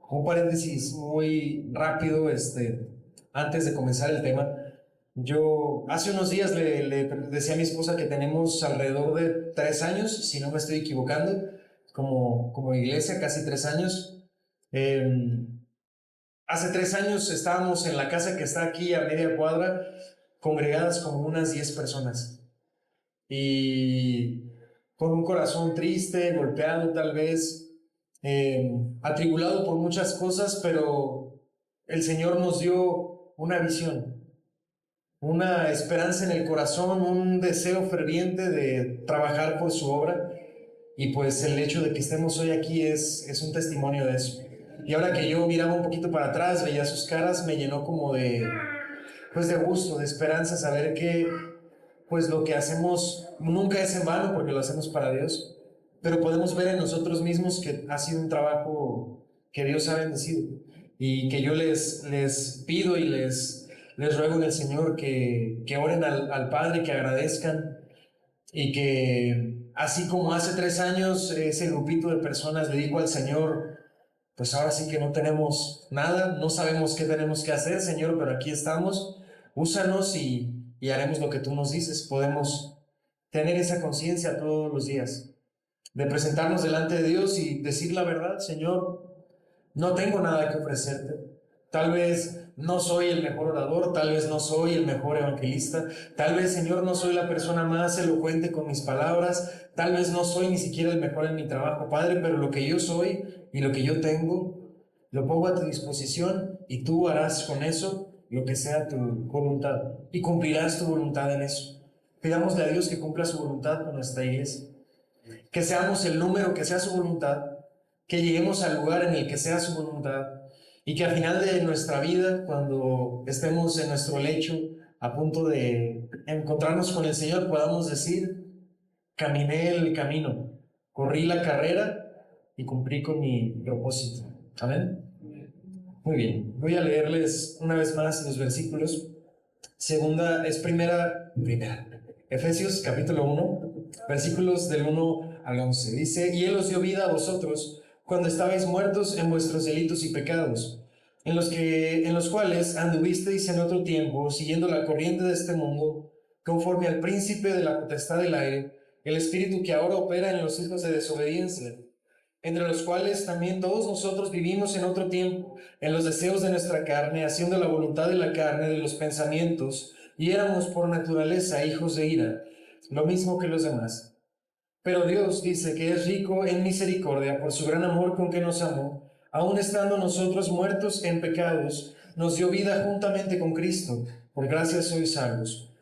Un paréntesis muy rápido, antes de comenzar el tema. Yo hace unos días le decía a mi esposa que tenemos alrededor de 3 años, si no me estoy equivocando, como iglesia, casi 3 años. Eh, Hace 3 años estábamos en la casa que está aquí a media cuadra, congregadas como unas 10 personas. Y con un corazón triste, golpeado tal vez, atribulado por muchas cosas, pero el Señor nos dio una visión, una esperanza en el corazón, un deseo ferviente de trabajar por su obra. Y pues el hecho de que estemos hoy aquí es un testimonio de eso. Y ahora que yo miraba un poquito para atrás, veía sus caras, me llenó como pues de gusto, de esperanza, saber que pues lo que hacemos nunca es en vano porque lo hacemos para Dios, pero podemos ver en nosotros mismos que ha sido un trabajo que Dios ha bendecido, y que yo les pido y les ruego en el Señor que oren al Padre, que agradezcan, y que así como hace 3 años ese grupito de personas le dijo al Señor, pues ahora sí que no tenemos nada, no sabemos qué tenemos que hacer, Señor, pero aquí estamos, úsanos y haremos lo que tú nos dices. Podemos tener esa conciencia todos los días, de presentarnos delante de Dios y decir la verdad: Señor, no tengo nada que ofrecerte. Tal vez no soy el mejor orador, tal vez no soy el mejor evangelista, tal vez, Señor, no soy la persona más elocuente con mis palabras, tal vez no soy ni siquiera el mejor en mi trabajo, Padre, pero lo que yo soy y lo que yo tengo, lo pongo a tu disposición, y tú harás con eso lo que sea tu voluntad, y cumplirás tu voluntad en eso. Pidámosle a Dios que cumpla su voluntad con nuestra iglesia, que seamos el número que sea su voluntad, que lleguemos al lugar en el que sea su voluntad, y que al final de nuestra vida, cuando estemos en nuestro lecho a punto de encontrarnos con el Señor, podamos decir: caminé el camino, corrí la carrera y cumplí con mi propósito. Amén. Muy bien, voy a leerles una vez más los versículos. Primera, Efesios capítulo 1, versículos del 1 al 11. Dice: y Él os dio vida a vosotros cuando estabais muertos en vuestros delitos y pecados, en los cuales anduvisteis en otro tiempo, siguiendo la corriente de este mundo, conforme al príncipe de la potestad del aire, el espíritu que ahora opera en los hijos de desobediencia, entre los cuales también todos nosotros vivimos en otro tiempo, en los deseos de nuestra carne, haciendo la voluntad de la carne, de los pensamientos, y éramos por naturaleza hijos de ira, lo mismo que los demás. Pero Dios dice que es rico en misericordia por su gran amor con que nos amó, aun estando nosotros muertos en pecados, nos dio vida juntamente con Cristo, por gracia sois salvos.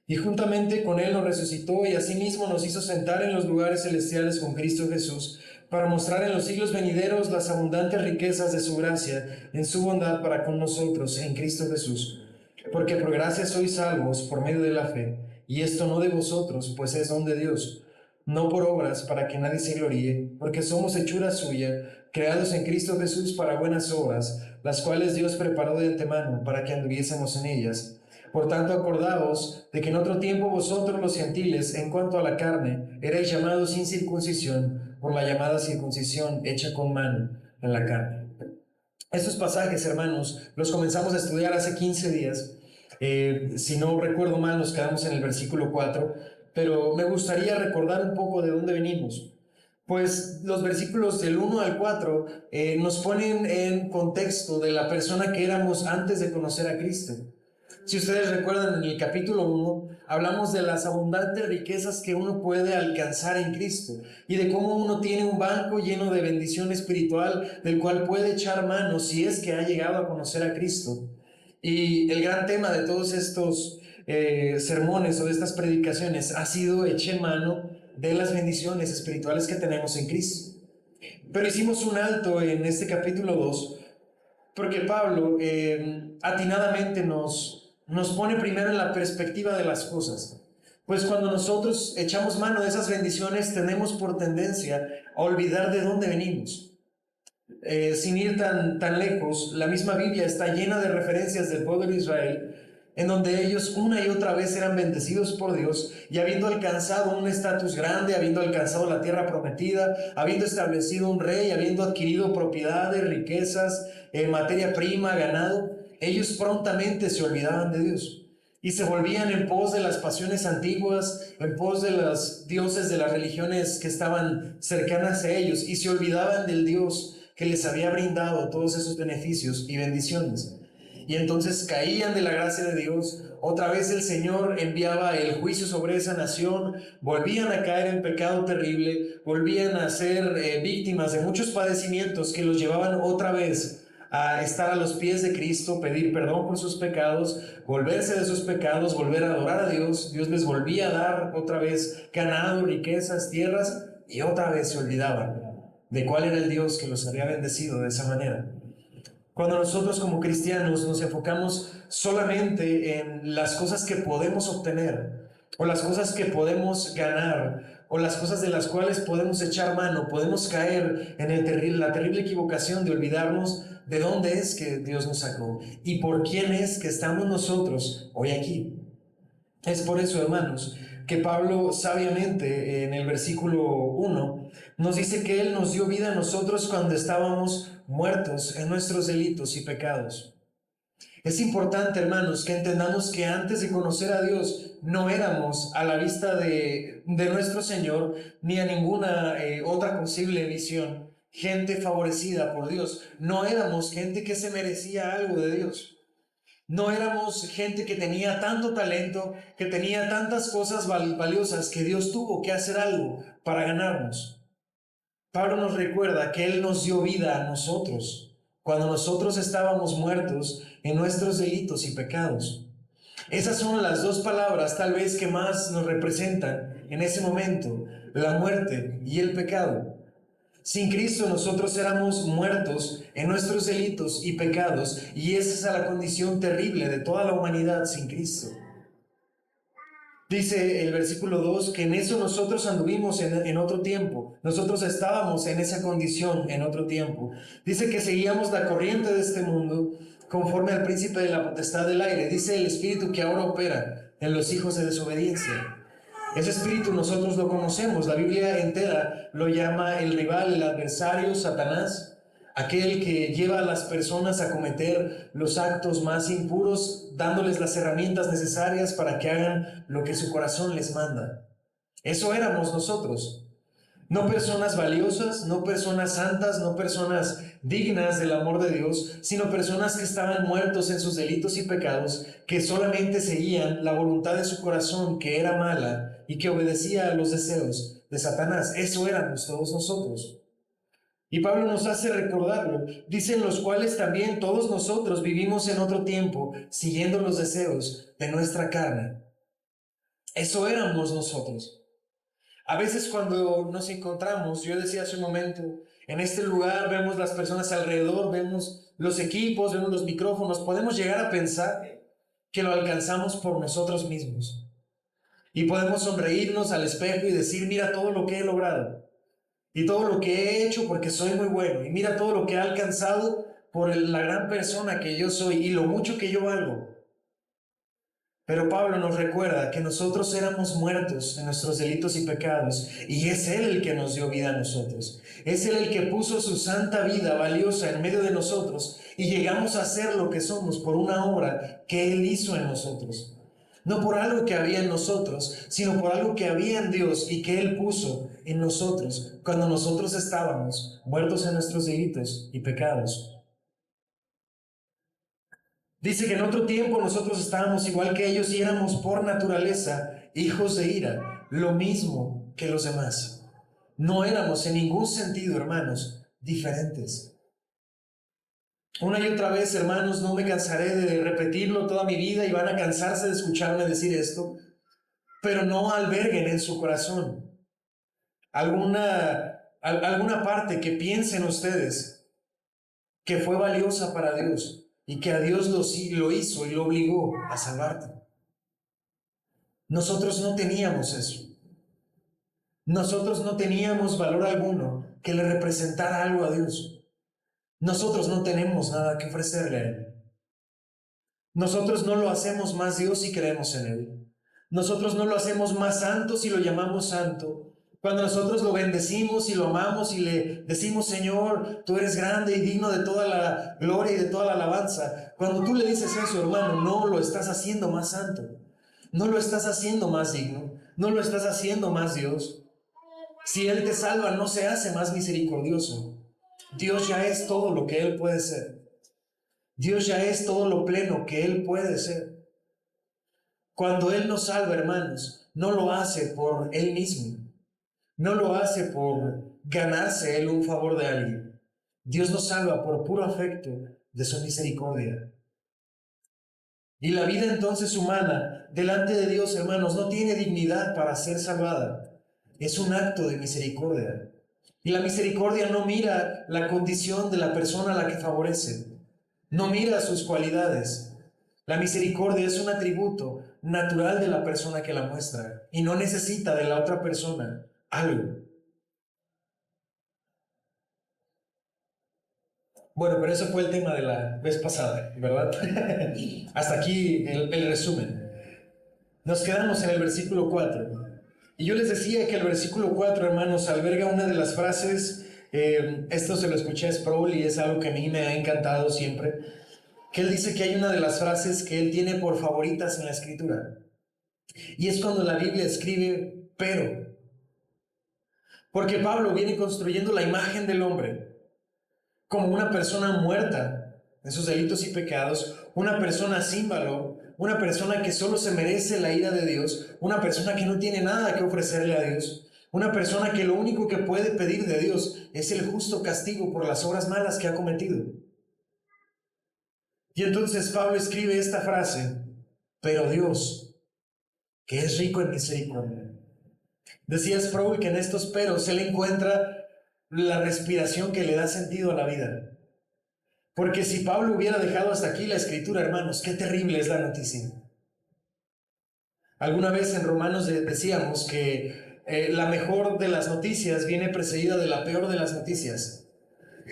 Y juntamente con Él nos resucitó, y asimismo nos hizo sentar en los lugares celestiales con Cristo Jesús, para mostrar en los siglos venideros las abundantes riquezas de su gracia en su bondad para con nosotros en Cristo Jesús. Porque por gracia sois salvos por medio de la fe, y esto no de vosotros, pues es don de Dios, no por obras, para que nadie se gloríe, porque somos hechura suya, creados en Cristo Jesús para buenas obras, las cuales Dios preparó de antemano para que anduviésemos en ellas. Por tanto, acordaos de que en otro tiempo vosotros los gentiles, en cuanto a la carne, erais llamados sin circuncisión, por la llamada circuncisión hecha con mano en la carne. Estos pasajes, hermanos, los comenzamos a estudiar hace 15 días. Si no recuerdo mal, nos quedamos en el versículo 4, pero me gustaría recordar un poco de dónde venimos. Pues los versículos del 1 al 4 nos ponen en contexto de la persona que éramos antes de conocer a Cristo. Si ustedes recuerdan, en el capítulo 1 hablamos de las abundantes riquezas que uno puede alcanzar en Cristo, y de cómo uno tiene un banco lleno de bendición espiritual del cual puede echar mano si es que ha llegado a conocer a Cristo. Y el gran tema de todos estos sermones o de estas predicaciones ha sido: echen mano de las bendiciones espirituales que tenemos en Cristo. Pero hicimos un alto en este capítulo 2 porque Pablo atinadamente nos pone primero en la perspectiva de las cosas. Pues cuando nosotros echamos mano de esas bendiciones, tenemos por tendencia a olvidar de dónde venimos. Sin ir tan lejos, la misma Biblia está llena de referencias del pueblo de Israel en donde ellos una y otra vez eran bendecidos por Dios y habiendo alcanzado un estatus grande, habiendo alcanzado la tierra prometida, habiendo establecido un rey, habiendo adquirido propiedades, riquezas, materia prima, ganado, ellos prontamente se olvidaban de Dios y se volvían en pos de las pasiones antiguas, en pos de los dioses de las religiones que estaban cercanas a ellos, y se olvidaban del Dios que les había brindado todos esos beneficios y bendiciones. Y entonces caían de la gracia de Dios. Otra vez el Señor enviaba el juicio sobre esa nación, volvían a caer en pecado terrible, volvían a ser víctimas de muchos padecimientos que los llevaban otra vez a estar a los pies de Cristo, pedir perdón por sus pecados, volverse de sus pecados, volver a adorar a Dios. Dios les volvía a dar otra vez ganado, riquezas, tierras, y otra vez se olvidaban de cuál era el Dios que los había bendecido de esa manera. Cuando nosotros como cristianos nos enfocamos solamente en las cosas que podemos obtener, o las cosas que podemos ganar, o las cosas de las cuales podemos echar mano, podemos caer en la terrible equivocación de olvidarnos de dónde es que Dios nos sacó y por quién es que estamos nosotros hoy aquí. Es por eso, hermanos, que Pablo sabiamente en el versículo 1 nos dice que Él nos dio vida a nosotros cuando estábamos muertos en nuestros delitos y pecados. Es importante, hermanos, que entendamos que antes de conocer a Dios no éramos a la vista de nuestro Señor ni a ninguna otra posible visión gente favorecida por Dios. No éramos gente que se merecía algo de Dios. No éramos gente que tenía tanto talento, que tenía tantas cosas valiosas que Dios tuvo que hacer algo para ganarnos. Pablo nos recuerda que Él nos dio vida a nosotros cuando nosotros estábamos muertos en nuestros delitos y pecados. Esas son las dos palabras tal vez que más nos representan en ese momento, la muerte y el pecado. Sin Cristo nosotros éramos muertos en nuestros delitos y pecados, y esa es la condición terrible de toda la humanidad sin Cristo. Dice el versículo 2 que en eso nosotros anduvimos en otro tiempo. Nosotros estábamos en esa condición en otro tiempo. Dice que seguíamos la corriente de este mundo conforme al príncipe de la potestad del aire. Dice el espíritu que ahora opera en los hijos de desobediencia. Ese espíritu nosotros lo conocemos. La Biblia entera lo llama el rival, el adversario, Satanás. Aquel que lleva a las personas a cometer los actos más impuros, dándoles las herramientas necesarias para que hagan lo que su corazón les manda. Eso éramos nosotros. No personas valiosas, no personas santas, no personas dignas del amor de Dios, sino personas que estaban muertos en sus delitos y pecados, que solamente seguían la voluntad de su corazón, que era mala y que obedecía a los deseos de Satanás. Eso éramos todos nosotros. Y Pablo nos hace recordarlo. Dicen los cuales también todos nosotros vivimos en otro tiempo, siguiendo los deseos de nuestra carne. Eso éramos nosotros. A veces cuando nos encontramos, yo decía hace un momento, en este lugar vemos las personas alrededor, vemos los equipos, vemos los micrófonos, podemos llegar a pensar que lo alcanzamos por nosotros mismos. Y podemos sonreírnos al espejo y decir, mira todo lo que he logrado. Y todo lo que he hecho porque soy muy bueno. Y mira todo lo que he alcanzado por la gran persona que yo soy y lo mucho que yo valgo. Pero Pablo nos recuerda que nosotros éramos muertos en nuestros delitos y pecados, y es Él el que nos dio vida a nosotros. Es Él el que puso su santa vida valiosa en medio de nosotros, y llegamos a ser lo que somos por una obra que Él hizo en nosotros. No por algo que había en nosotros, sino por algo que había en Dios y que Él puso en nosotros cuando nosotros estábamos muertos en nuestros delitos y pecados. Dice que en otro tiempo nosotros estábamos igual que ellos y éramos por naturaleza hijos de ira, lo mismo que los demás. No éramos en ningún sentido, hermanos, diferentes. Una y otra vez, hermanos, no me cansaré de repetirlo toda mi vida y van a cansarse de escucharme decir esto, pero no alberguen en su corazón alguna parte que piensen ustedes que fue valiosa para Dios y que a Dios lo hizo y lo obligó a salvarte. Nosotros no teníamos eso. Nosotros no teníamos valor alguno que le representara algo a Dios. Nosotros no tenemos nada que ofrecerle a Él. Nosotros no lo hacemos más Dios si creemos en Él. Nosotros no lo hacemos más santo si lo llamamos santo. Cuando nosotros lo bendecimos y lo amamos y le decimos, Señor, tú eres grande y digno de toda la gloria y de toda la alabanza. Cuando tú le dices eso, hermano, no lo estás haciendo más santo. No lo estás haciendo más digno. No lo estás haciendo más Dios. Si Él te salva, no se hace más misericordioso. Dios ya es todo lo que Él puede ser. Dios ya es todo lo pleno que Él puede ser. Cuando Él nos salva, hermanos, no lo hace por Él mismo. No lo hace por ganarse Él un favor de alguien. Dios nos salva por puro afecto de su misericordia. Y la vida entonces humana, delante de Dios, hermanos, no tiene dignidad para ser salvada. Es un acto de misericordia. Y la misericordia no mira la condición de la persona a la que favorece. No mira sus cualidades. La misericordia es un atributo natural de la persona que la muestra y no necesita de la otra persona algo. Bueno, pero eso fue el tema de la vez pasada, ¿verdad? Hasta aquí el resumen. Nos quedamos en el versículo 4. Y yo les decía que el versículo 4, hermanos, alberga una de las frases, esto se lo escuché a Sproul y es algo que a mí me ha encantado siempre, que él dice que hay una de las frases que él tiene por favoritas en la Escritura. Y es cuando la Biblia escribe, pero. Porque Pablo viene construyendo la imagen del hombre como una persona muerta en sus delitos y pecados, una persona sin valor, una persona que solo se merece la ira de Dios, una persona que no tiene nada que ofrecerle a Dios, una persona que lo único que puede pedir de Dios es el justo castigo por las obras malas que ha cometido. Y entonces Pablo escribe esta frase, pero Dios, que es rico en misericordia. Decía Sproul que en estos peros él encuentra la respiración que le da sentido a la vida. Porque si Pablo hubiera dejado hasta aquí la escritura, hermanos, qué terrible es la noticia. Alguna vez en Romanos decíamos que la mejor de las noticias viene precedida de la peor de las noticias.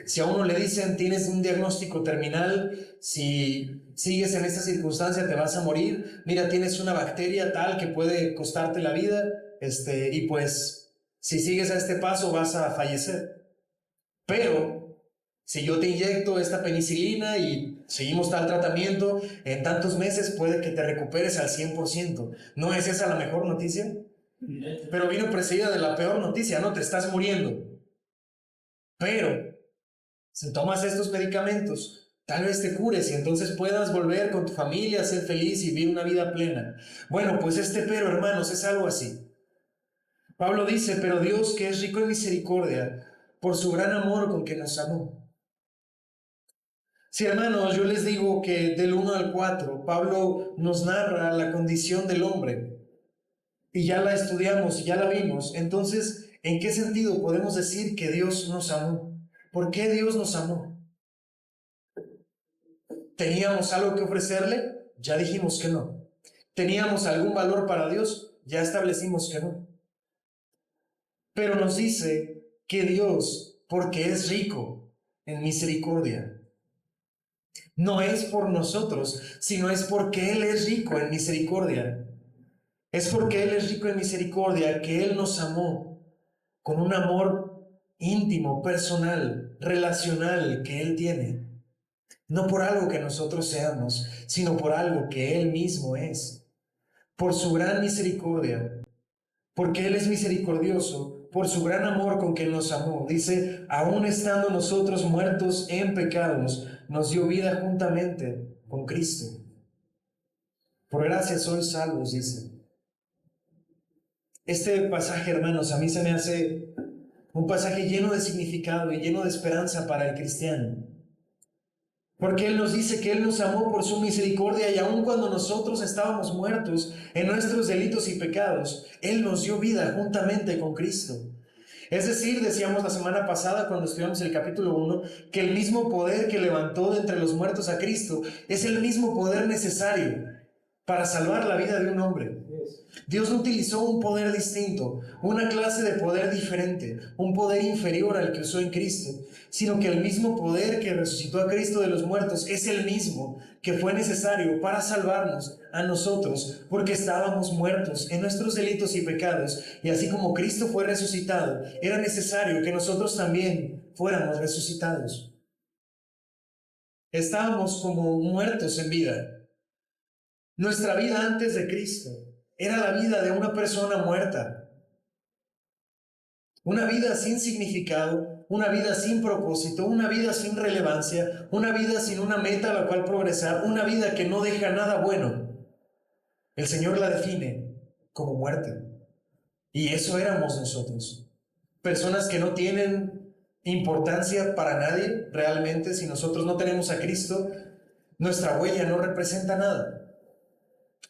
Si a uno le dicen tienes un diagnóstico terminal, si sigues en esta circunstancia te vas a morir, mira, tienes una bacteria tal que puede costarte la vida, y pues si sigues a este paso vas a fallecer. Pero si yo te inyecto esta penicilina y seguimos tal tratamiento, en tantos meses puede que te recuperes al 100%. ¿No es esa la mejor noticia? Pero vino precedida de la peor noticia, no te estás muriendo. Pero si tomas estos medicamentos, tal vez te cures y entonces puedas volver con tu familia, ser feliz y vivir una vida plena. Bueno, pues pero, hermanos, es algo así. Pablo dice, pero Dios, que es rico en misericordia, por su gran amor con que nos amó. Sí, hermanos, yo les digo que del 1 al 4, Pablo nos narra la condición del hombre. Y ya la estudiamos y ya la vimos. Entonces, ¿en qué sentido podemos decir que Dios nos amó? ¿Por qué Dios nos amó? ¿Teníamos algo que ofrecerle? Ya dijimos que no. ¿Teníamos algún valor para Dios? Ya establecimos que no. Pero nos dice que Dios, porque es rico en misericordia, no es por nosotros, sino es porque Él es rico en misericordia. Es porque Él es rico en misericordia que Él nos amó con un amor íntimo, personal, relacional que Él tiene. No por algo que nosotros seamos, sino por algo que Él mismo es. Por su gran misericordia, porque Él es misericordioso, por su gran amor con que nos amó. Dice, aún estando nosotros muertos en pecados, nos dio vida juntamente con Cristo. Por gracia sois salvos, dice. Este pasaje, hermanos, a mí se me hace un pasaje lleno de significado y lleno de esperanza para el cristiano. Porque Él nos dice que Él nos amó por su misericordia y aun cuando nosotros estábamos muertos en nuestros delitos y pecados, Él nos dio vida juntamente con Cristo. Es decir, decíamos la semana pasada cuando estudiamos el capítulo 1, que el mismo poder que levantó de entre los muertos a Cristo es el mismo poder necesario para salvar la vida de un hombre. Dios no utilizó un poder distinto, una clase de poder diferente, un poder inferior al que usó en Cristo, sino que el mismo poder que resucitó a Cristo de los muertos es el mismo que fue necesario para salvarnos a nosotros, porque estábamos muertos en nuestros delitos y pecados, y así como Cristo fue resucitado, era necesario que nosotros también fuéramos resucitados. Estábamos como muertos en vida. Nuestra vida antes de Cristo era la vida de una persona muerta. Una vida sin significado, una vida sin propósito, una vida sin relevancia, una vida sin una meta a la cual progresar, una vida que no deja nada bueno. El Señor la define como muerte. Y eso éramos nosotros. Personas que no tienen importancia para nadie realmente. Si nosotros no tenemos a Cristo, nuestra huella no representa nada.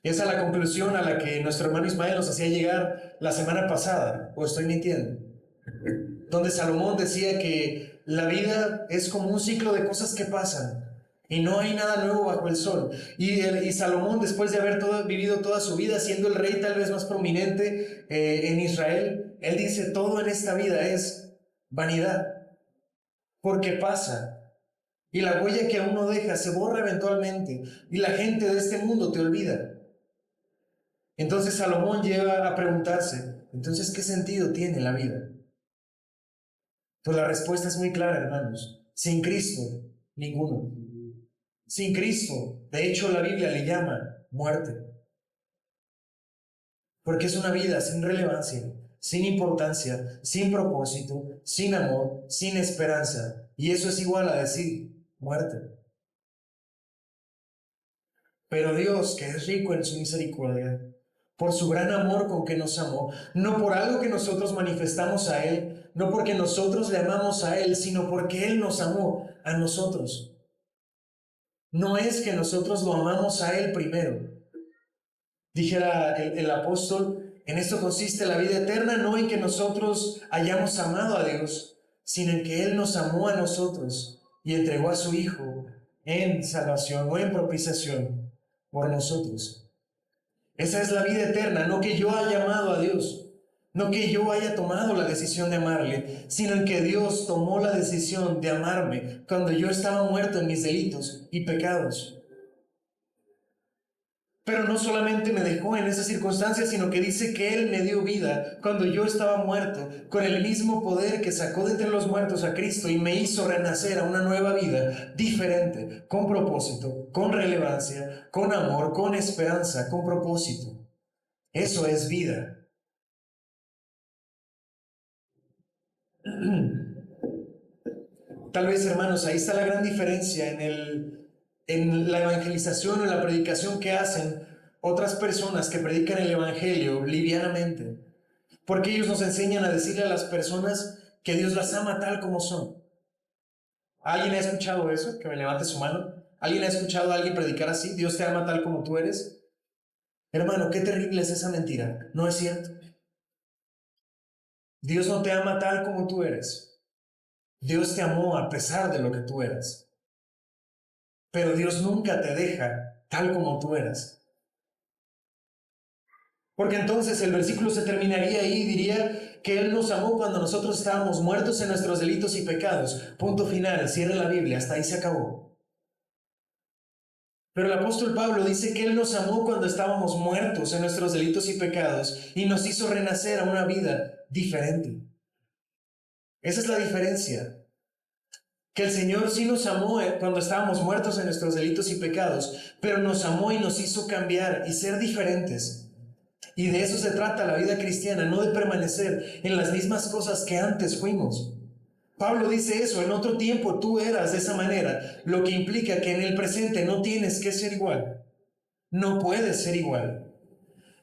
Esa es la conclusión a la que nuestro hermano Ismael nos hacía llegar la semana pasada, o estoy mintiendo, donde Salomón decía que la vida es como un ciclo de cosas que pasan y no hay nada nuevo bajo el sol. Y Salomón, después de haber vivido toda su vida siendo el rey tal vez más prominente en Israel, él dice: todo en esta vida es vanidad, porque pasa. Y la huella que uno deja se borra eventualmente, y la gente de este mundo te olvida. Entonces Salomón llega a preguntarse: entonces, ¿qué sentido tiene la vida? Pues la respuesta es muy clara, hermanos. Sin Cristo, ninguno. Sin Cristo, de hecho la Biblia le llama muerte. Porque es una vida sin relevancia, sin importancia, sin propósito, sin amor, sin esperanza. Y eso es igual a decir muerte. Pero Dios, que es rico en su misericordia, por su gran amor con que nos amó, no por algo que nosotros manifestamos a Él, no porque nosotros le amamos a Él, sino porque Él nos amó a nosotros. No es que nosotros lo amamos a Él primero. Dijera el apóstol: en esto consiste la vida eterna, no en que nosotros hayamos amado a Dios, sino en que Él nos amó a nosotros y entregó a su Hijo en salvación o en propiciación por nosotros. Esa es la vida eterna, no que yo haya amado a Dios, no que yo haya tomado la decisión de amarle, sino en que Dios tomó la decisión de amarme cuando yo estaba muerto en mis delitos y pecados. Pero no solamente me dejó en esa circunstancia, sino que dice que Él me dio vida cuando yo estaba muerto, con el mismo poder que sacó de entre los muertos a Cristo y me hizo renacer a una nueva vida diferente, con propósito, con relevancia, con amor, con esperanza, con propósito. Eso es vida. Tal vez, hermanos, ahí está la gran diferencia en la evangelización o en la predicación que hacen otras personas que predican el evangelio livianamente. Porque ellos nos enseñan a decirle a las personas que Dios las ama tal como son. ¿Alguien ha escuchado eso? Que me levante su mano. ¿Alguien ha escuchado a alguien predicar así? Dios te ama tal como tú eres. Hermano, qué terrible es esa mentira. No es cierto. Dios no te ama tal como tú eres. Dios te amó a pesar de lo que tú eras. Pero Dios nunca te deja tal como tú eras. Porque entonces el versículo se terminaría ahí y diría que Él nos amó cuando nosotros estábamos muertos en nuestros delitos y pecados. Punto final, cierre la Biblia, hasta ahí se acabó. Pero el apóstol Pablo dice que Él nos amó cuando estábamos muertos en nuestros delitos y pecados y nos hizo renacer a una vida diferente. Esa es la diferencia. Que el Señor sí nos amó cuando estábamos muertos en nuestros delitos y pecados, pero nos amó y nos hizo cambiar y ser diferentes. Y de eso se trata la vida cristiana, no de permanecer en las mismas cosas que antes fuimos. Pablo dice eso: en otro tiempo tú eras de esa manera, lo que implica que en el presente no tienes que ser igual. No puedes ser igual.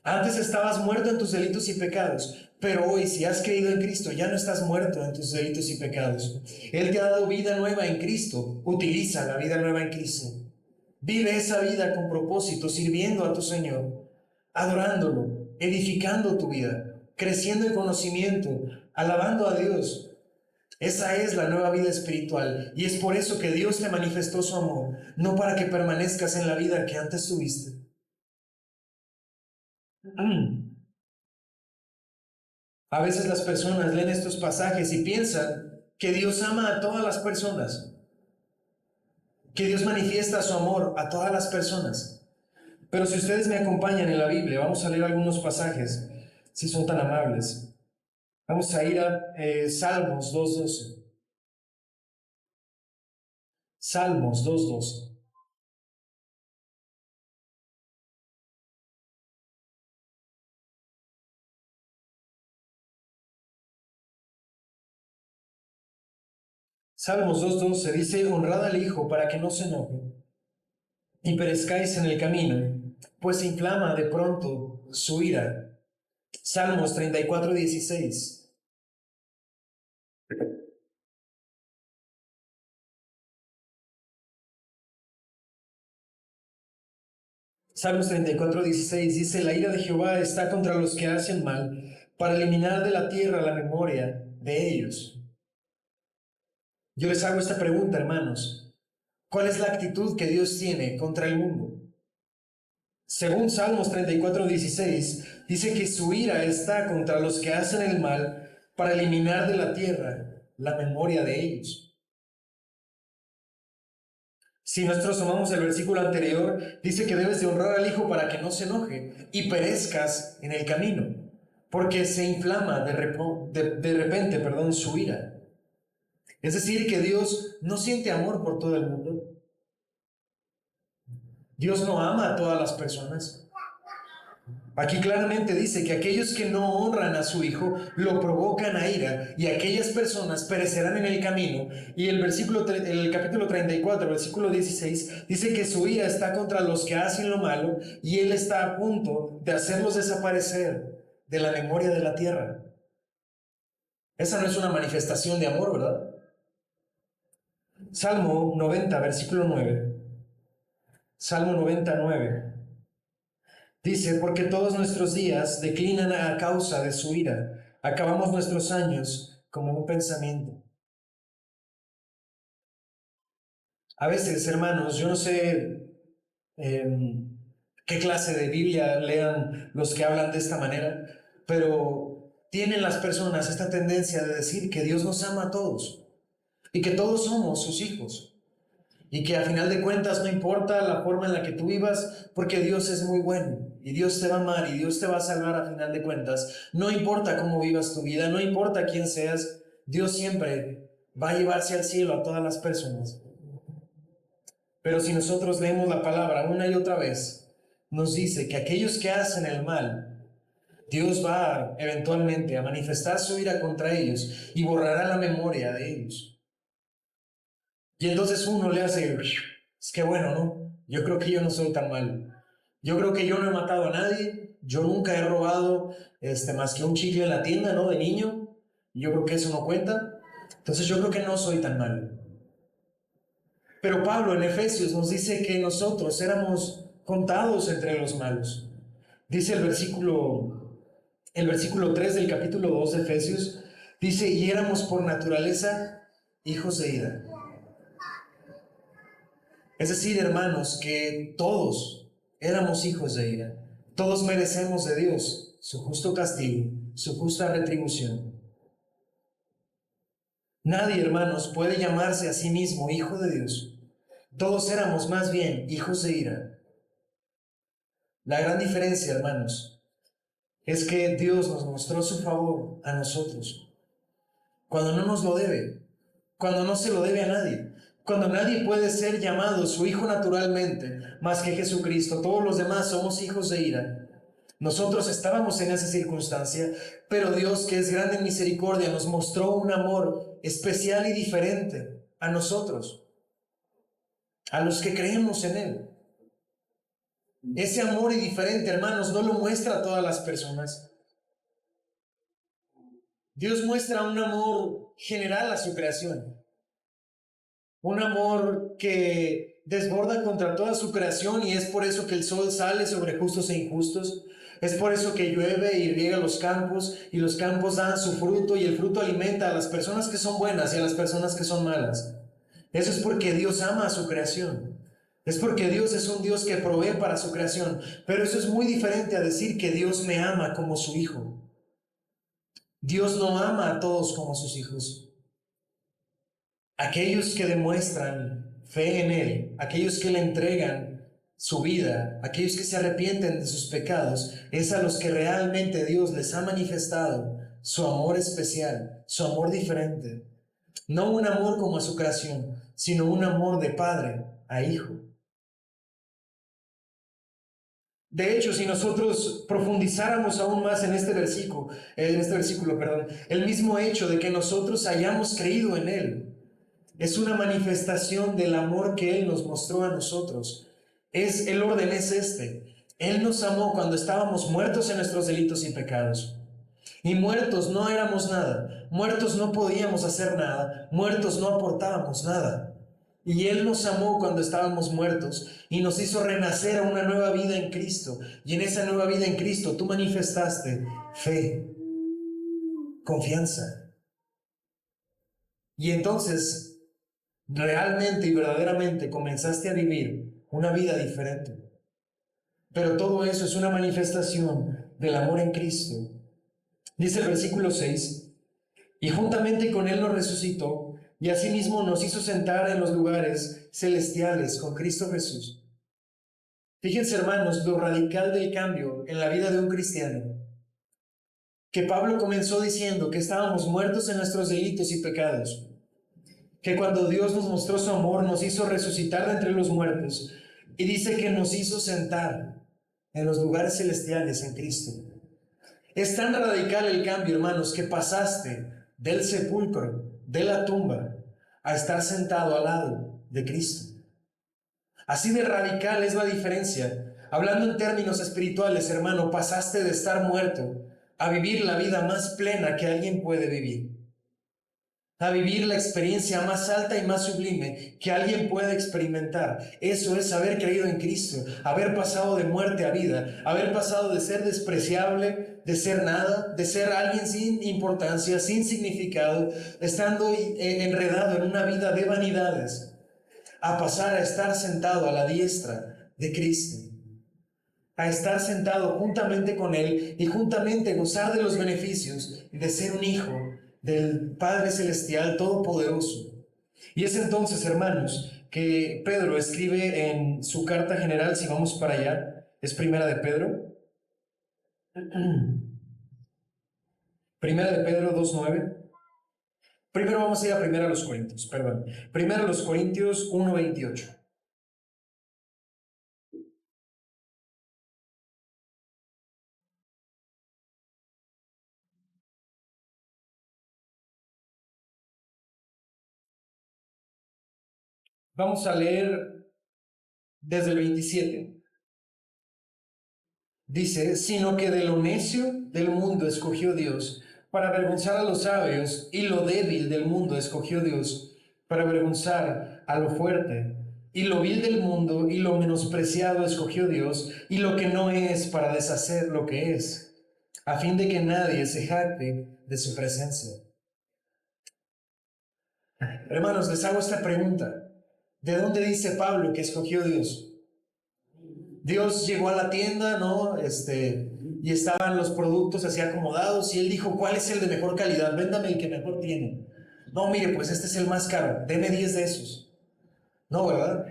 Antes estabas muerto en tus delitos y pecados, pero hoy, si has creído en Cristo, ya no estás muerto en tus delitos y pecados. Él te ha dado vida nueva en Cristo. Utiliza la vida nueva en Cristo. Vive esa vida con propósito, sirviendo a tu Señor, adorándolo, edificando tu vida, creciendo en conocimiento, alabando a Dios. Esa es la nueva vida espiritual, y es por eso que Dios te manifestó su amor, no para que permanezcas en la vida que antes tuviste. A veces las personas leen estos pasajes y piensan que Dios ama a todas las personas, que Dios manifiesta su amor a todas las personas. Pero si ustedes me acompañan en la Biblia, vamos a leer algunos pasajes, si son tan amables. Vamos a ir a Salmos 2.12. Salmos 2.12. Salmos 2.12 dice: honrad al Hijo para que no se enoje y perezcáis en el camino, pues se inflama de pronto su ira. Salmos 34.16. Salmos 34.16 dice: la ira de Jehová está contra los que hacen mal, para eliminar de la tierra la memoria de ellos. Yo les hago esta pregunta, hermanos: ¿cuál es la actitud que Dios tiene contra el mundo? Según Salmos 34.16, dice que su ira está contra los que hacen el mal, para eliminar de la tierra la memoria de ellos. Si nosotros tomamos el versículo anterior, dice que debes de honrar al Hijo para que no se enoje y perezcas en el camino, porque se inflama de repente, su ira. Es decir, que Dios no siente amor por todo el mundo. Dios no ama a todas las personas. Aquí claramente dice que aquellos que no honran a su Hijo lo provocan a ira, y aquellas personas perecerán en el camino. Y el capítulo 34, versículo 16, dice que su ira está contra los que hacen lo malo, y Él está a punto de hacerlos desaparecer de la memoria de la tierra. Esa no es una manifestación de amor, ¿verdad? Salmo 90, versículo 9. Salmo 99. Dice: porque todos nuestros días declinan a causa de su ira. Acabamos nuestros años como un pensamiento. A veces, hermanos, yo no sé qué clase de Biblia lean los que hablan de esta manera, pero tienen las personas esta tendencia de decir que Dios nos ama a todos y que todos somos sus hijos. Y que a final de cuentas no importa la forma en la que tú vivas, porque Dios es muy bueno y Dios te va a amar y Dios te va a salvar a final de cuentas. No importa cómo vivas tu vida, no importa quién seas, Dios siempre va a llevarse al cielo a todas las personas. Pero si nosotros leemos la palabra una y otra vez, nos dice que aquellos que hacen el mal, Dios va eventualmente a manifestar su ira contra ellos y borrará la memoria de ellos. Y entonces uno le hace: es que bueno, ¿no? Yo creo que yo no soy tan malo. Yo creo que yo no he matado a nadie. Yo nunca he robado más que un chicle en la tienda, ¿no? De niño. Yo creo que eso no cuenta. Entonces yo creo que no soy tan malo. Pero Pablo en Efesios nos dice que nosotros éramos contados entre los malos. Dice el versículo 3 del capítulo 2 de Efesios, dice: y éramos por naturaleza hijos de ira. Es decir, hermanos, que todos éramos hijos de ira. Todos merecemos de Dios su justo castigo, su justa retribución. Nadie, hermanos, puede llamarse a sí mismo hijo de Dios. Todos éramos más bien hijos de ira. La gran diferencia, hermanos, es que Dios nos mostró su favor a nosotros cuando no nos lo debe, cuando no se lo debe a nadie. Cuando nadie puede ser llamado su hijo naturalmente, más que Jesucristo. Todos los demás somos hijos de ira. Nosotros estábamos en esa circunstancia, pero Dios, que es grande en misericordia, nos mostró un amor especial y diferente a nosotros, a los que creemos en Él. Ese amor y diferente, hermanos, no lo muestra a todas las personas. Dios muestra un amor general a su creación. Un amor que desborda contra toda su creación, y es por eso que el sol sale sobre justos e injustos. Es por eso que llueve y riega los campos, y los campos dan su fruto, y el fruto alimenta a las personas que son buenas y a las personas que son malas. Eso es porque Dios ama a su creación. Es porque Dios es un Dios que provee para su creación. Pero eso es muy diferente a decir que Dios me ama como su hijo. Dios no ama a todos como sus hijos. Aquellos que demuestran fe en Él, aquellos que le entregan su vida, aquellos que se arrepienten de sus pecados, es a los que realmente Dios les ha manifestado su amor especial, su amor diferente. No un amor como a su creación, sino un amor de padre a hijo. De hecho, si nosotros profundizáramos aún más en este versículo, perdón, el mismo hecho de que nosotros hayamos creído en Él es una manifestación del amor que Él nos mostró a nosotros. El orden es este. Él nos amó cuando estábamos muertos en nuestros delitos y pecados. Y muertos no éramos nada, muertos no podíamos hacer nada, muertos no aportábamos nada. Y Él nos amó cuando estábamos muertos y nos hizo renacer a una nueva vida en Cristo. Y en esa nueva vida en Cristo tú manifestaste fe, confianza. Y entonces realmente y verdaderamente comenzaste a vivir una vida diferente. Pero todo eso es una manifestación del amor en Cristo. Dice el versículo 6: y juntamente con Él nos resucitó, y asimismo nos hizo sentar en los lugares celestiales con Cristo Jesús. Fíjense, hermanos, lo radical del cambio en la vida de un cristiano. Que Pablo comenzó diciendo que estábamos muertos en nuestros delitos y pecados. Que cuando Dios nos mostró su amor, nos hizo resucitar de entre los muertos. Y dice que nos hizo sentar en los lugares celestiales en Cristo. Es tan radical el cambio, hermanos, que pasaste del sepulcro, de la tumba, a estar sentado al lado de Cristo. Así de radical es la diferencia. Hablando en términos espirituales, hermano, pasaste de estar muerto a vivir la vida más plena que alguien puede vivir. A vivir la experiencia más alta y más sublime que alguien puede experimentar. Eso es haber creído en Cristo, haber pasado de muerte a vida, haber pasado de ser despreciable, de ser nada, de ser alguien sin importancia, sin significado, estando enredado en una vida de vanidades, a pasar a estar sentado a la diestra de Cristo, a estar sentado juntamente con Él y juntamente gozar de los beneficios de ser un hijo del Padre Celestial Todopoderoso. Y es entonces, hermanos, que Pedro escribe en su carta general, si vamos para allá, es Primera de Pedro. Primera de Pedro 2:9. Primero vamos a ir a Primera a los Corintios, perdón. Primera a los Corintios 1:28. Vamos a leer desde el 27. Dice, sino que de lo necio del mundo escogió Dios para avergonzar a los sabios, y lo débil del mundo escogió Dios para avergonzar a lo fuerte. Y lo vil del mundo y lo menospreciado escogió Dios, y lo que no es para deshacer lo que es, a fin de que nadie se jacte de su presencia. Hermanos, les hago esta pregunta. ¿De dónde dice Pablo que escogió Dios? Dios llegó a la tienda, ¿no? Y estaban los productos así acomodados y él dijo, ¿cuál es el de mejor calidad? Véndame el que mejor tiene. No, mire, pues este es el más caro, deme 10 de esos. No, ¿verdad?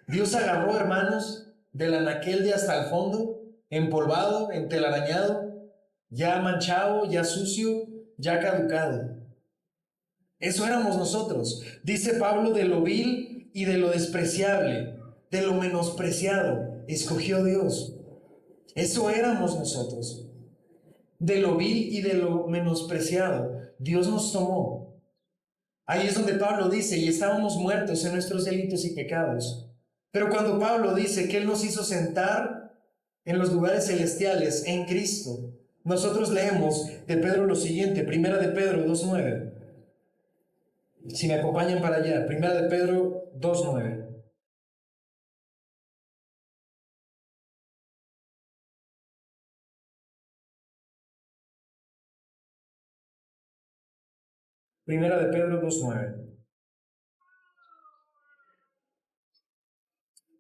Dios agarró, hermanos, del anaquel de hasta el fondo, empolvado, entelarañado, ya manchado, ya sucio, ya caducado. Eso éramos nosotros. Dice Pablo, de lo vil y de lo despreciable, de lo menospreciado, escogió Dios. Eso éramos nosotros. De lo vil y de lo menospreciado, Dios nos tomó. Ahí es donde Pablo dice, y estábamos muertos en nuestros delitos y pecados. Pero cuando Pablo dice que Él nos hizo sentar en los lugares celestiales en Cristo, nosotros leemos de Pedro lo siguiente, Primera de Pedro 2:9. Si me acompañan para allá, Primera de Pedro 2:9. Primera de Pedro 2:9.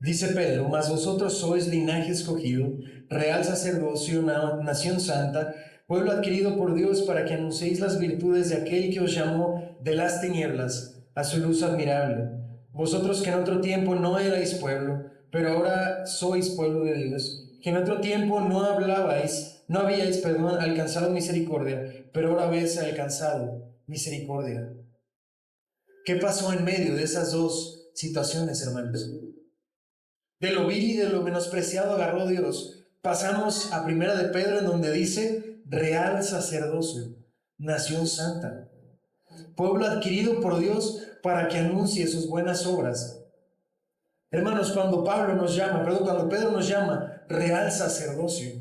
Dice Pedro, mas vosotros sois linaje escogido, real sacerdocio, nación santa, pueblo adquirido por Dios para que anunciéis las virtudes de aquel que os llamó de las tinieblas a su luz admirable. Vosotros que en otro tiempo no erais pueblo, pero ahora sois pueblo de Dios, que en otro tiempo no habíais, alcanzado misericordia, pero ahora habéis alcanzado misericordia. ¿Qué pasó en medio de esas dos situaciones, hermanos? De lo vil y de lo menospreciado agarró Dios. Pasamos a Primera de Pedro, en donde dice real sacerdocio, nación santa, pueblo adquirido por Dios para que anuncie sus buenas obras. Hermanos, cuando Pedro nos llama real sacerdocio,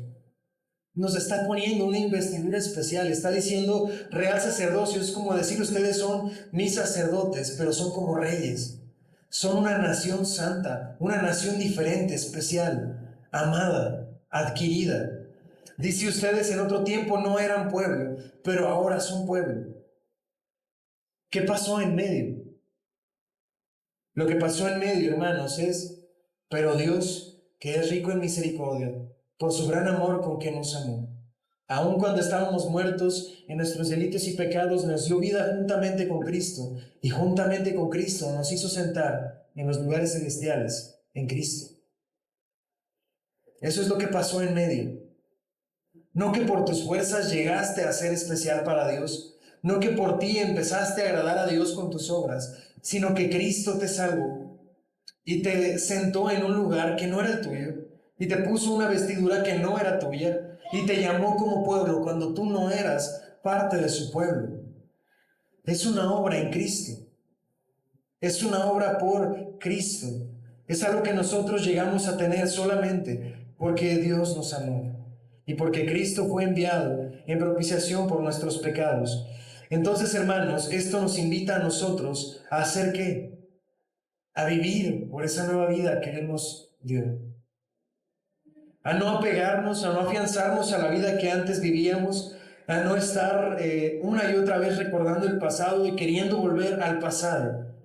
nos está poniendo una investidura especial. Está diciendo real sacerdocio, es como decir ustedes son mis sacerdotes, pero son como reyes. Son una nación santa, una nación diferente, especial, amada, adquirida. Dice ustedes en otro tiempo no eran pueblo, pero ahora son pueblo. ¿Qué pasó en medio? Lo que pasó en medio, hermanos, pero Dios, que es rico en misericordia, por su gran amor con que nos amó, aun cuando estábamos muertos en nuestros delitos y pecados, nos dio vida juntamente con Cristo, y juntamente con Cristo nos hizo sentar en los lugares celestiales, en Cristo. Eso es lo que pasó en medio. No que por tus fuerzas llegaste a ser especial para Dios, no que por ti empezaste a agradar a Dios con tus obras, sino que Cristo te salvó y te sentó en un lugar que no era el tuyo, y te puso una vestidura que no era tuya, y te llamó como pueblo cuando tú no eras parte de su pueblo. Es una obra en Cristo. Es una obra por Cristo. Es algo que nosotros llegamos a tener solamente porque Dios nos amó y porque Cristo fue enviado en propiciación por nuestros pecados. Entonces, hermanos, esto nos invita a nosotros a hacer ¿qué? A vivir por esa nueva vida que Él nos dio. A no apegarnos, a no afianzarnos a la vida que antes vivíamos, a no estar una y otra vez recordando el pasado y queriendo volver al pasado,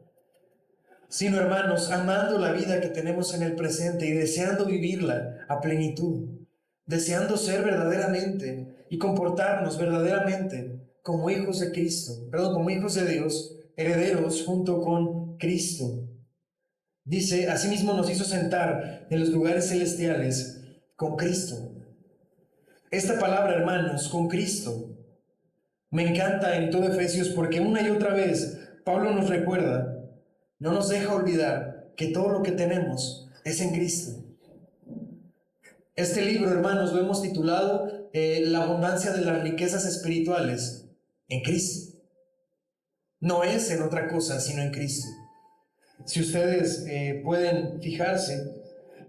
sino, hermanos, amando la vida que tenemos en el presente y deseando vivirla a plenitud, deseando ser verdaderamente y comportarnos verdaderamente como hijos de Cristo, como hijos de Dios, herederos junto con Cristo. Dice, asimismo nos hizo sentar en los lugares celestiales con Cristo. Esta palabra, hermanos, con Cristo, me encanta en todo Efesios porque una y otra vez Pablo nos recuerda, no nos deja olvidar que todo lo que tenemos es en Cristo. Este libro, hermanos, lo hemos titulado La abundancia de las riquezas espirituales en Cristo. No es en otra cosa, sino en Cristo. Si ustedes pueden fijarse,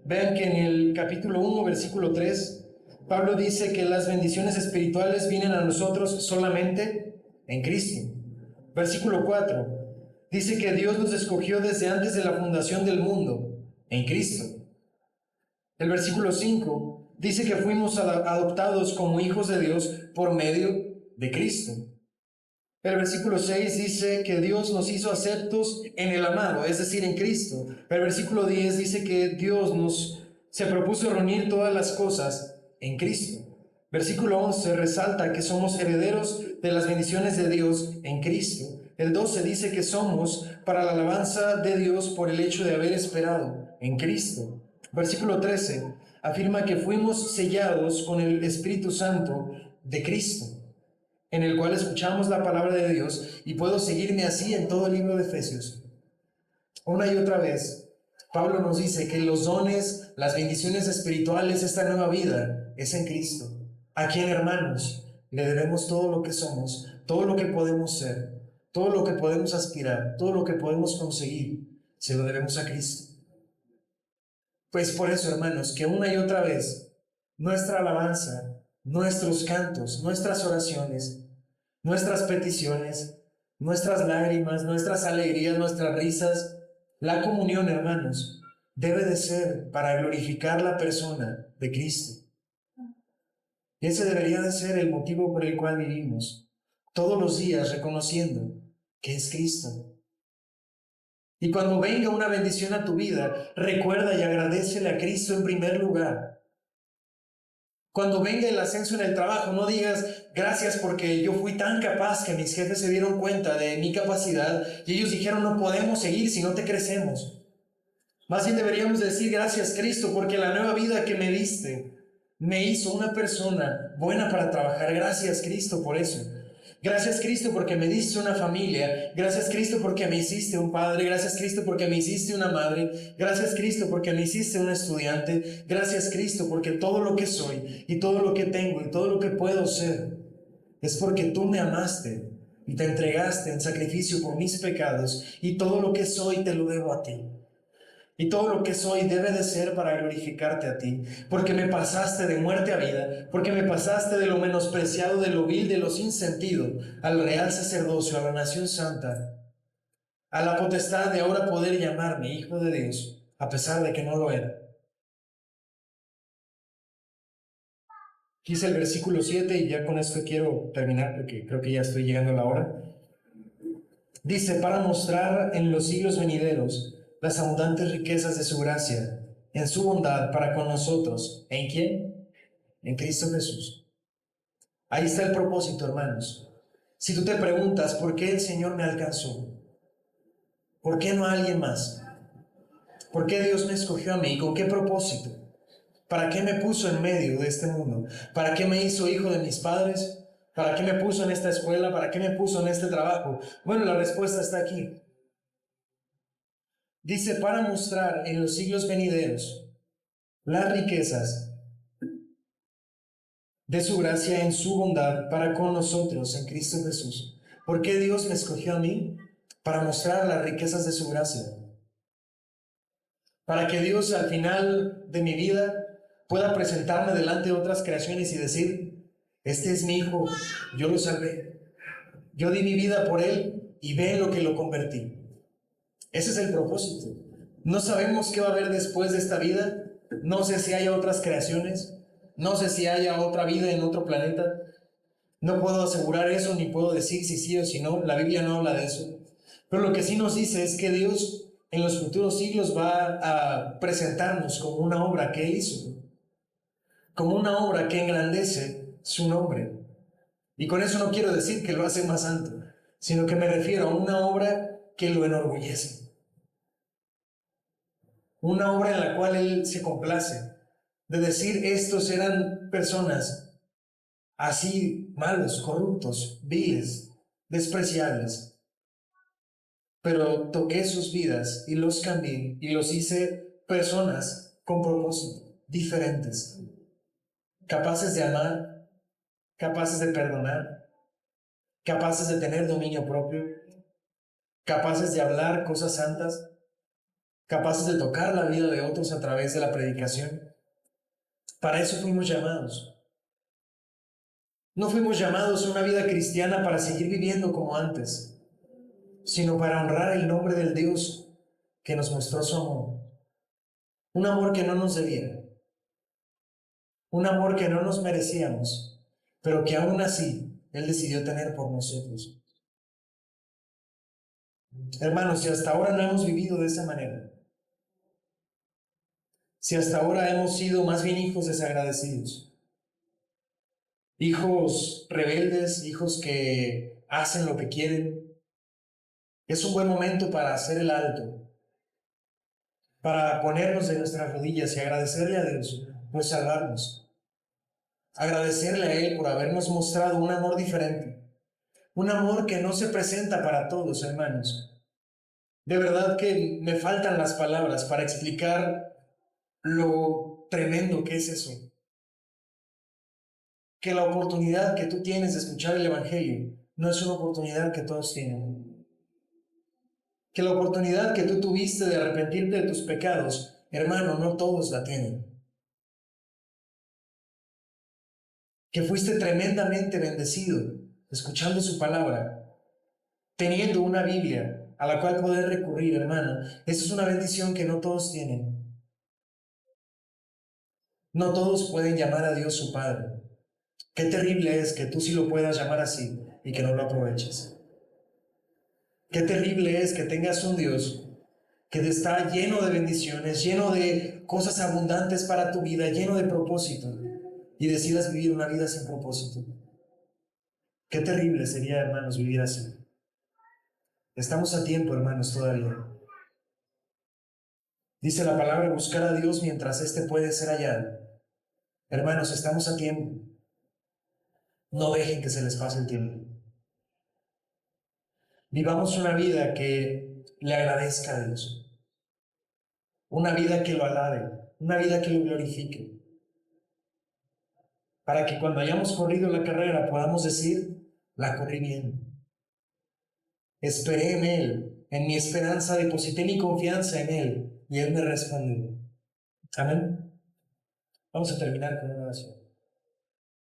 vean que en el capítulo 1, versículo 3, Pablo dice que las bendiciones espirituales vienen a nosotros solamente en Cristo. Versículo 4, dice que Dios nos escogió desde antes de la fundación del mundo, en Cristo. El versículo 5 dice que fuimos adoptados como hijos de Dios por medio de Cristo. El versículo 6 dice que Dios nos hizo aceptos en el amado, es decir, en Cristo. El versículo 10 dice que Dios se propuso reunir todas las cosas en Cristo. Versículo 11 resalta que somos herederos de las bendiciones de Dios en Cristo. El 12 dice que somos para la alabanza de Dios por el hecho de haber esperado en Cristo. Versículo 13 afirma que fuimos sellados con el Espíritu Santo de Cristo, en el cual escuchamos la palabra de Dios, y puedo seguirme así en todo el libro de Efesios. Una y otra vez, Pablo nos dice que los dones, las bendiciones espirituales, esta nueva vida, es en Cristo, a quien, hermanos, le debemos todo lo que somos, todo lo que podemos ser, todo lo que podemos aspirar, todo lo que podemos conseguir, se lo debemos a Cristo. Pues por eso, hermanos, que una y otra vez, nuestra alabanza, nuestros cantos, nuestras oraciones, nuestras peticiones, nuestras lágrimas, nuestras alegrías, nuestras risas, la comunión, hermanos, debe de ser para glorificar la persona de Cristo. Y ese debería de ser el motivo por el cual vivimos, todos los días reconociendo que es Cristo. Y cuando venga una bendición a tu vida, recuerda y agradécele a Cristo en primer lugar. Cuando venga el ascenso en el trabajo, no digas gracias porque yo fui tan capaz que mis jefes se dieron cuenta de mi capacidad y ellos dijeron no podemos seguir si no te crecemos. Más bien deberíamos decir gracias Cristo porque la nueva vida que me diste me hizo una persona buena para trabajar. Gracias Cristo por eso. Gracias Cristo porque me diste una familia. Gracias Cristo porque me hiciste un padre. Gracias Cristo porque me hiciste una madre. Gracias Cristo porque me hiciste un estudiante. Gracias Cristo porque todo lo que soy y todo lo que tengo y todo lo que puedo ser es porque tú me amaste y te entregaste en sacrificio por mis pecados y todo lo que soy te lo debo a ti. Y todo lo que soy debe de ser para glorificarte a ti, porque me pasaste de muerte a vida, porque me pasaste de lo menospreciado, de lo vil, de lo sin sentido, al real sacerdocio, a la nación santa, a la potestad de ahora poder llamarme hijo de Dios, a pesar de que no lo era. Quise el versículo 7 y ya con esto quiero terminar porque creo que ya estoy llegando a la hora. Dice, para mostrar en los siglos venideros las abundantes riquezas de su gracia, en su bondad para con nosotros. ¿En quién? En Cristo Jesús. Ahí está el propósito, hermanos. Si tú te preguntas, ¿por qué el Señor me alcanzó? ¿Por qué no a alguien más? ¿Por qué Dios me escogió a mí? ¿Con qué propósito? ¿Para qué me puso en medio de este mundo? ¿Para qué me hizo hijo de mis padres? ¿Para qué me puso en esta escuela? ¿Para qué me puso en este trabajo? Bueno, la respuesta está aquí. Dice, para mostrar en los siglos venideros las riquezas de su gracia en su bondad para con nosotros en Cristo Jesús. ¿Por qué Dios me escogió a mí? Para mostrar las riquezas de su gracia. Para que Dios al final de mi vida pueda presentarme delante de otras creaciones y decir, este es mi hijo, yo lo salvé. Yo di mi vida por él y ve en lo que lo convertí. Ese es el propósito. No sabemos qué va a haber después de esta vida. No sé si haya otras creaciones. No sé si haya otra vida en otro planeta. No puedo asegurar eso ni puedo decir si sí o si no. La Biblia no habla de eso. Pero lo que sí nos dice es que Dios en los futuros siglos va a presentarnos como una obra que Él hizo. Como una obra que engrandece su nombre. Y con eso no quiero decir que lo hace más santo, sino que me refiero a una obra que lo enorgullece. Una obra en la cual Él se complace. De decir, estos eran personas así malos, corruptos, viles, despreciables. Pero toqué sus vidas y los cambié y los hice personas con propósito, diferentes, capaces de amar, capaces de perdonar, capaces de tener dominio propio, capaces de hablar cosas santas, capaces de tocar la vida de otros a través de la predicación. Para eso fuimos llamados. No fuimos llamados a una vida cristiana para seguir viviendo como antes, sino para honrar el nombre del Dios que nos mostró su amor. Un amor que no nos debía, un amor que no nos merecíamos, pero que aún así Él decidió tener por nosotros. Hermanos, si hasta ahora no hemos vivido de esa manera, si hasta ahora hemos sido más bien hijos desagradecidos, hijos rebeldes, hijos que hacen lo que quieren, es un buen momento para hacer el alto, para ponernos de nuestras rodillas y agradecerle a Dios por salvarnos, agradecerle a Él por habernos mostrado un amor diferente, un amor que no se presenta para todos, hermanos. De verdad que me faltan las palabras para explicar lo tremendo que es eso. Que la oportunidad que tú tienes de escuchar el Evangelio no es una oportunidad que todos tienen. Que la oportunidad que tú tuviste de arrepentirte de tus pecados, hermano, no todos la tienen. Que fuiste tremendamente bendecido escuchando su palabra, teniendo una Biblia a la cual poder recurrir, hermano. Esa es una bendición que no todos tienen. No todos pueden llamar a Dios su Padre. Qué terrible es que tú sí lo puedas llamar así y que no lo aproveches. Qué terrible es que tengas un Dios que está lleno de bendiciones, lleno de cosas abundantes para tu vida, lleno de propósito, y decidas vivir una vida sin propósito. Qué terrible sería, hermanos, vivir así. Estamos a tiempo, hermanos, todavía. Dice la palabra, buscar a Dios mientras éste puede ser hallado. Hermanos, estamos a tiempo. No dejen que se les pase el tiempo. Vivamos una vida que le agradezca a Dios. Una vida que lo alabe. Una vida que lo glorifique. Para que cuando hayamos corrido la carrera podamos decir, la corrí bien. Esperé en Él. En mi esperanza deposité mi confianza en Él. Y Él me respondió. Amén. Vamos a terminar con una oración.